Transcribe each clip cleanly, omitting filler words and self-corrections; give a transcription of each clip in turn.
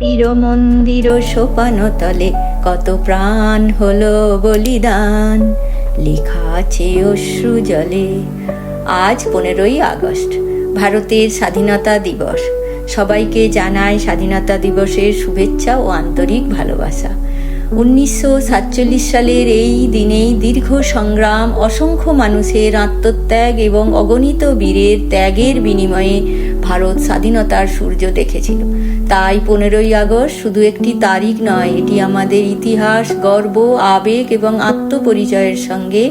বীর মন্দির সোপান তলে কত প্রাণ হলো বলিদান, লেখা আছে অশ্রু জলে। আজ 15ই আগস্ট, ভারতের স্বাধীনতা দিবস। সবাইকে জানাই স্বাধীনতা দিবসের শুভেচ্ছা ও আন্তরিক ভালোবাসা। 1947 সালের এই দিনেই দীর্ঘ সংগ্রাম, অসংখ্য মানুষের আত্মত্যাগ এবং অগণিত বীরের ত্যাগের বিনিময়ে ভারত স্বাধীনতার সূর্য দেখেছিল। তাই 15ই আগস্ট শুধু একটি তারিখ নয়, এটি আমাদের ইতিহাস, গর্ব, আবেগ এবং আত্মপরিচয়ের সঙ্গে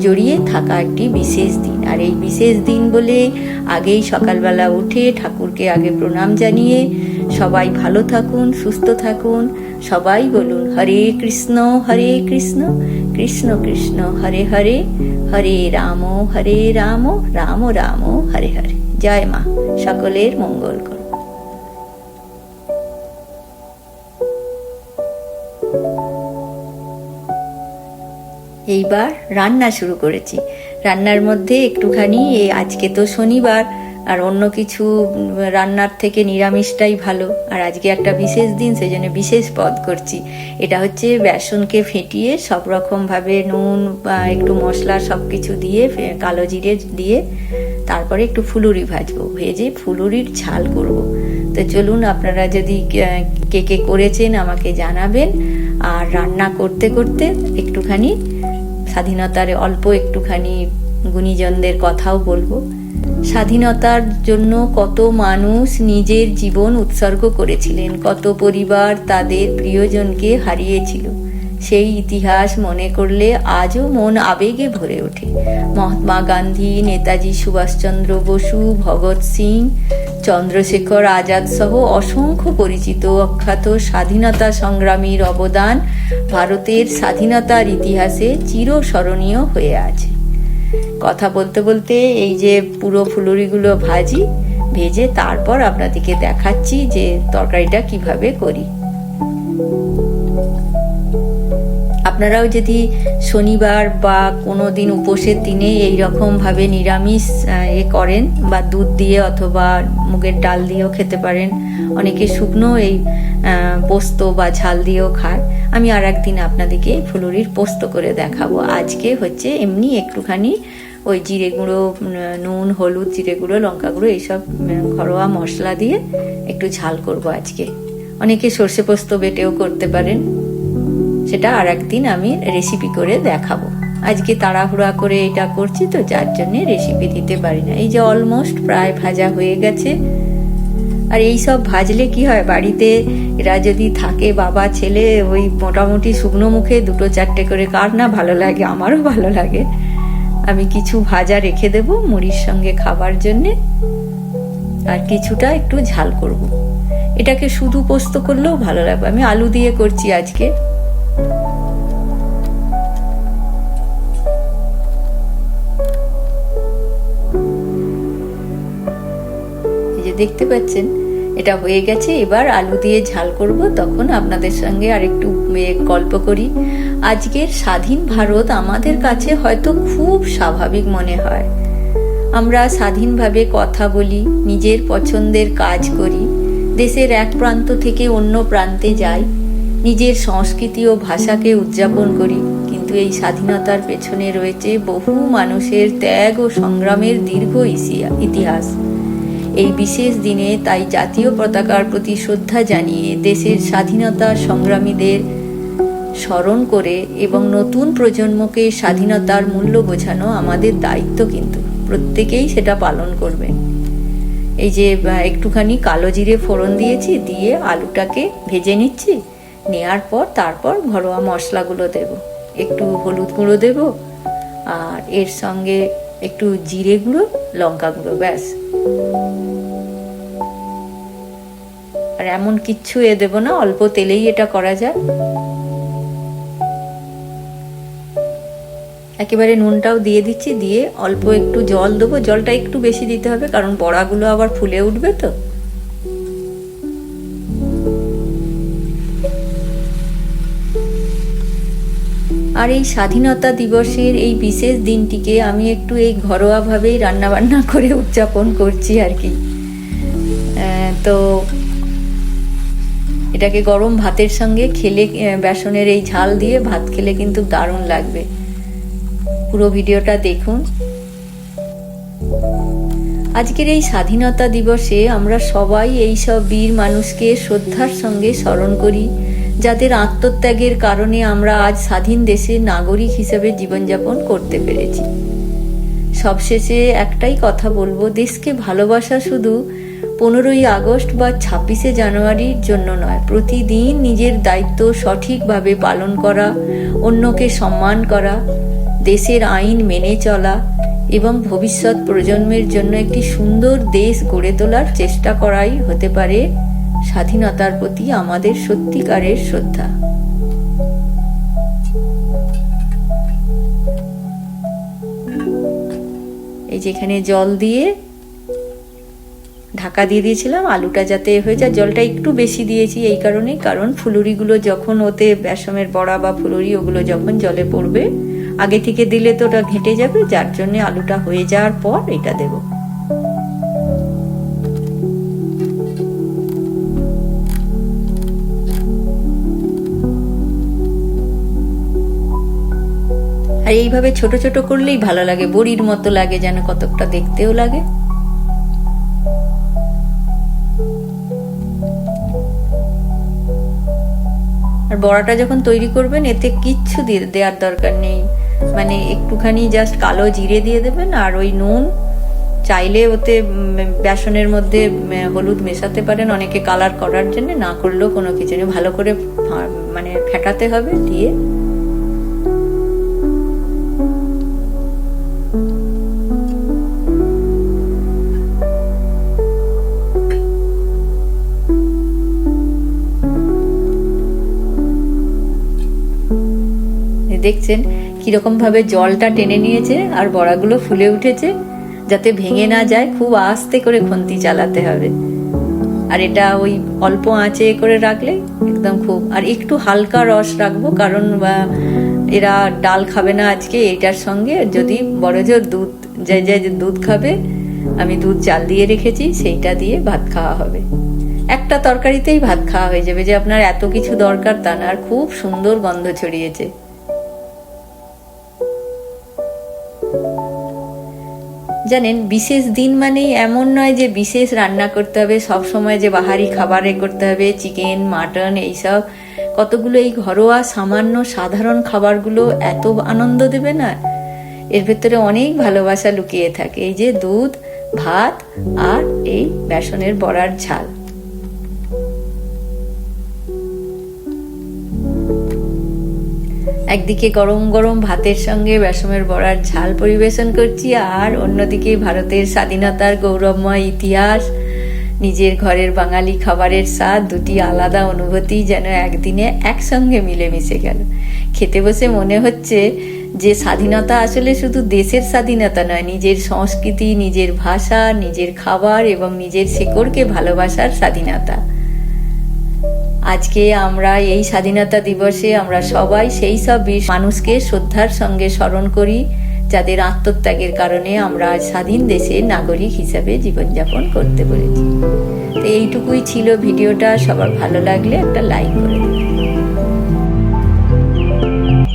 জড়িয়ে থাকা একটি বিশেষ দিন। আর এই বিশেষ দিন বলে আগেই সকালবেলা উঠে ঠাকুরকে আগে প্রণাম জানিয়ে সবাই ভালো থাকুন, সুস্থ থাকুন। সবাই বলুন হরে কৃষ্ণ কৃষ্ণ কৃষ্ণ হরে হরে, হরে রাম রাম রাম হরে হরে। জয় মা, সকলের মঙ্গল করুন। এইবার রান্না শুরু করেছি। রান্নার মধ্যে একটুখানি আজকে তো শনিবার, আর অন্য কিছু রান্নার থেকে নিরামিষটাই ভালো। আর আজকে একটা বিশেষ দিন, সেই জন্য বিশেষ পদ করছি। এটা হচ্ছে বেসনকে ফেটিয়ে সব রকমভাবে নুন বা একটু মশলা সব কিছু দিয়ে, কালো জিরে দিয়ে তারপরে একটু ফুলুরি ভাজবো, ভেজে ফুলুরির ঝাল করব। তো চলুন, আপনারা যদি কে কে করেছেন আমাকে জানাবেন। আর রান্না করতে করতে একটুখানি স্বাধীনতার অল্প একটুখানি গুণীজনদের কথাও বলবো। স্বাধীনতার জন্য কত মানুষ নিজের জীবন উৎসর্গ করেছিলেন, কত পরিবার তাদের প্রিয়জনকে হারিয়েছিল। সেই ইতিহাস মনে করলে আজও মন আবেগে ভরে ওঠে। মহাত্মা গান্ধী, নেতাজি সুভাষচন্দ্র বসু, ভগৎ সিং, চন্দ্রশেখর আজাদ সহ অসংখ্য পরিচিত অখ্যাত স্বাধীনতা সংগ্রামীর অবদান ভারতের স্বাধীনতার ইতিহাসে চিরস্মরণীয় হয়ে আছে। কথা বলতে বলতে এই যে পুরো ফুলুরিগুলো ভেজে তারপর আপনাদেরকে দেখাচ্ছি যে তরকারিটা কিভাবে করি। আপনারাও যদি শনিবার বা কোনো দিন উপোসের দিনে এইরকম ভাবে নিরামিষ করেন, বা দুধ দিয়ে অথবা মুগের ডাল দিয়েও খেতে পারেন। অনেকে শুকনো এই পোস্ত বা ঝাল দিয়েও খায়। আমি আর একদিন আপনাদেরকে ফুলুরির পোস্ত করে দেখাবো। আজকে হচ্ছে এমনি একটুখানি ওই জিরে গুঁড়ো, নুন, হলুদ, জিরে গুঁড়ো, লঙ্কা গুঁড়ো এইসব ঘরোয়া মশলা দিয়ে একটু ঝাল করব আজকে। অনেকে সর্ষে পোস্ত বেটেও করতে পারেন, সেটা আর একদিন আমি রেসিপি করে দেখাবো। আজকে তাড়াহুড়া করে এটা করছি তো, যার জন্যে রেসিপি দিতে পারি না। এই যে অলমোস্ট প্রায় ভাজা হয়ে গেছে। আর এই সব ভাজলে কি হয়, বাড়িতে এরা যদি থাকে, বাবা ছেলে, ওই মোটামুটি শুকনো মুখে 2-4টে করে কার না ভালো লাগে, আমারও ভালো লাগে। আমি কিছু ভাজা রেখে দেব মুড়ির সঙ্গে খাবার জন্যে, আর কিছুটা একটু ঝাল করব। এটাকে শুধু পোস্ত করলেও ভালো লাগবে। আমি আলু দিয়ে করছি আজকে। দেখতে পাচ্ছেন এটা হয়ে গেছে। এবার আলু দিয়ে ঝাল করব, তখন আপনাদের সঙ্গে আরেকটু গল্প করি। আজকের স্বাধীন ভারত আমাদের কাছে হয়তো খুব স্বাভাবিক মনে হয়। আমরা স্বাধীনভাবে কথা বলি, নিজের পছন্দের কাজ করি, দেশের এক প্রান্ত থেকে অন্য প্রান্তে যাই, নিজের সংস্কৃতি ও ভাষাকে উদযাপন করি। কিন্তু এই স্বাধীনতার পেছনে রয়েছে বহু মানুষের ত্যাগ ও সংগ্রামের দীর্ঘ ইতিহাস। এই বিশেষ দিনে তাই জাতীয় পতাকার প্রতি শ্রদ্ধা জানিয়ে দেশের স্বাধীনতা সংগ্রামীদের স্মরণ করে এবং নতুন প্রজন্মকে স্বাধীনতার মূল্য বোঝানো আমাদের দায়িত্ব। কিন্তু প্রত্যেকেই সেটা পালন করবেন। এই যে একটুখানি কালো জিরে ফোড়ন দিয়েছি, দিয়ে আলুটাকে ভেজে নিচ্ছি। নেওয়ার পর তারপর ঘরোয়া মশলাগুলো দেব, একটু হলুদ গুঁড়ো দেব, আর এর সঙ্গে একটু জিরে গুঁড়ো, লঙ্কা গুঁড়ো, ব্যাস। আর এমন কিচ্ছু দেব না, অল্প তেলেই এটা করা যায়। একেবারে নুনটাও দিয়ে দিচ্ছি, দিয়ে অল্প একটু জল দেবো। জলটা একটু বেশি দিতে হবে, কারণ বড়াগুলো আবার ফুলে উঠবে তো। আর এই স্বাধীনতা দিবসের এই বিশেষ দিনটিকে আমি একটু এই ঘরোয়াভাবেই রান্নাবান্না করে উদযাপন করছি আর কি। তো এটাকে গরম ভাতের সঙ্গে খেলে, বেসনের এই ঝাল দিয়ে ভাত খেলে কিন্তু দারুণ লাগবে। পুরো ভিডিওটা দেখুন। আজকের এই স্বাধীনতা দিবসে আমরা সবাই এই সব বীর মানুষকে শ্রদ্ধার সঙ্গে স্মরণ করি, যাদের আত্মত্যাগের কারণে আমরা আজ স্বাধীন দেশের নাগরিক হিসেবে জীবনযাপন করতে পেরেছি। সবশেষে একটাই কথা বলবো, দেশকে ভালোবাসা শুধু 15ই আগস্ট বা 26শে জানুয়ারির জন্য নয়, প্রতিদিন নিজের দায়িত্ব সঠিকভাবে পালন করা, অন্যকে সম্মান করা, দেশের আইন মেনে চলা এবং ভবিষ্যৎ প্রজন্মের জন্য একটি সুন্দর দেশ গড়ে তোলার চেষ্টা করাই হতে পারে স্বাধীনতার প্রতি আমাদের সত্যিকারের শ্রদ্ধা। এই যেখানে জল দিয়ে ঢাকা দিয়ে দিয়েছিলাম আলুটা যাতে হয়ে যায়, জলটা একটু বেশি দিয়েছি এই কারণে, কারণ ফুলুরিগুলো যখন ওতে বেসমের বড়া বা ফুলুরি ওগুলো যখন জলে পড়বে, আগে থেকে দিলে তো ওটা ঘেঁটে যাবে, যার জন্য আলুটা হয়ে যাওয়ার পর এটা দেব। আর এইভাবে ছোট ছোট করলেই ভালো লাগে, বড়ির মতো লাগে, যেন কতকটা দেখতেও লাগে। আর বড়াটা যখন তৈরি করবেন এতে কিচ্ছু দেওয়ার দরকার নেই, মানে একটুখানি জাস্ট কালো জিরে দিয়ে দেবেন আর ওই নুন, চাইলে ওতে বেসনের মধ্যে হলুদ মেশাতে পারেন অনেকে কালার করার জন্য, না করলেও কোনো কিছু নেই, ভালো করে মানে ফেটাতে হবে। দিয়ে দেখছেন কিরকম ভাবে জলটা টেনে নিয়েছে আর বড়াগুলো ফুলে উঠেছে, যাতে ভেঙে না যায় খুব আস্তে করে খুন্তি চালাতে হবে। আর এটা ওই অল্প আঁচে করে রাখলে একদম খুব, আর একটু হালকা রস রাখবো, কারণ এরা ডাল খাবে না আজকে, এটার সঙ্গে যদি বড় জোর দুধ, যে দুধ খাবে, আমি দুধ জাল দিয়ে রেখেছি, সেইটা দিয়ে ভাত খাওয়া হবে। একটা তরকারিতেই ভাত খাওয়া হয়ে যাবে, যে আপনার এত কিছু দরকার তা না। আর খুব সুন্দর গন্ধ ছড়িয়েছে। জানেন, বিশেষ দিন মানেই এমন নয় যে বিশেষ রান্না করতে হবে, সব সময় যে বাহারি খাবারে করতে হবে, চিকেন মাটন এইসব, কতগুলো এই ঘরোয়া সামান্য সাধারণ খাবারগুলো এত আনন্দ দেবে না, এর ভেতরে অনেক ভালোবাসা লুকিয়ে থাকে। এই যে দুধ, ভাত আর এই বেসনের বড়ার ঝাল। একদিকে গরম গরম ভাতের সঙ্গে বেসনের বড়ার ঝাল পরিবেশন করছি, আর অন্যদিকে ভারতের স্বাধীনতার গৌরবময় ইতিহাস, নিজের ঘরের বাঙালি খাবারের স্বাদ, দুটি আলাদা অনুভূতি যেন একদিনে একসঙ্গে মিলেমিশে গেল। খেতে বসে মনে হচ্ছে যে স্বাধীনতা আসলে শুধু দেশের স্বাধীনতা নয়, নিজের সংস্কৃতি, নিজের ভাষা, নিজের খাবার এবং নিজের শেকড়কে ভালোবাসার স্বাধীনতা। আজকে আমরা এই স্বাধীনতা দিবসে আমরা সবাই সেই সব মানুষকে শ্রদ্ধার সঙ্গে স্মরণ করি, যাদের আত্মত্যাগের কারণে আমরা আজ স্বাধীন দেশের নাগরিক হিসাবে জীবনযাপন করতে পেরেছি। তো এইটুকুই ছিল ভিডিওটা। সবার ভালো লাগলে একটা লাইক করে দেবেন।